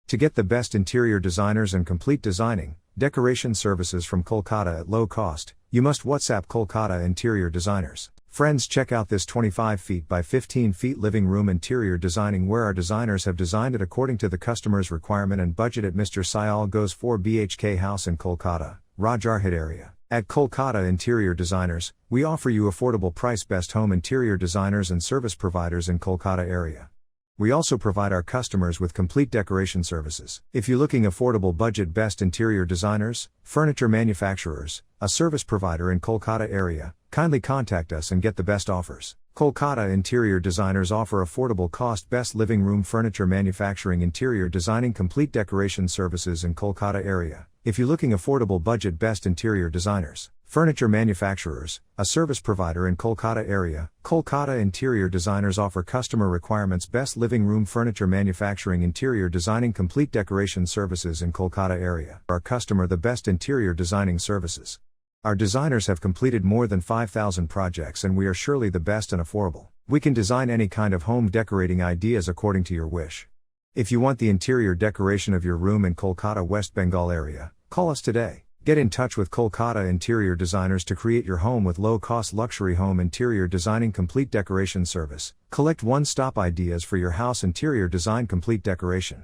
To get the best interior designers and complete designing, decoration services from Kolkata at low cost, you must WhatsApp Kolkata Interior Designers. Friends, check out this 25 feet by 15 feet living room interior designing where our designers have designed it according to the customer's requirement and budget at Mr. Syal Goes 4 BHK house in Kolkata, Rajarhat area. At Kolkata Interior Designers, we offer you affordable price best home interior designers and service providers in Kolkata area. We also provide our customers with complete decoration services. If you're looking affordable budget best interior designers, furniture manufacturers, a service provider in Kolkata area, kindly contact us and get the best offers. Kolkata Interior Designers offer affordable cost best living room furniture manufacturing interior designing complete decoration services in Kolkata area. If you're looking affordable budget best interior designers, furniture manufacturers, a service provider in Kolkata area, Kolkata Interior Designers offer customer requirements best living room furniture manufacturing interior designing complete decoration services in Kolkata area. Our customer the best interior designing services. Our designers have completed more than 5,000 projects and we are surely the best and affordable. We can design any kind of home decorating ideas according to your wish. If you want the interior decoration of your room in Kolkata West Bengal area, call us today. Get in touch with Kolkata Interior Designers to create your home with low-cost luxury home interior designing complete decoration service. Collect one-stop ideas for your house interior design complete decoration.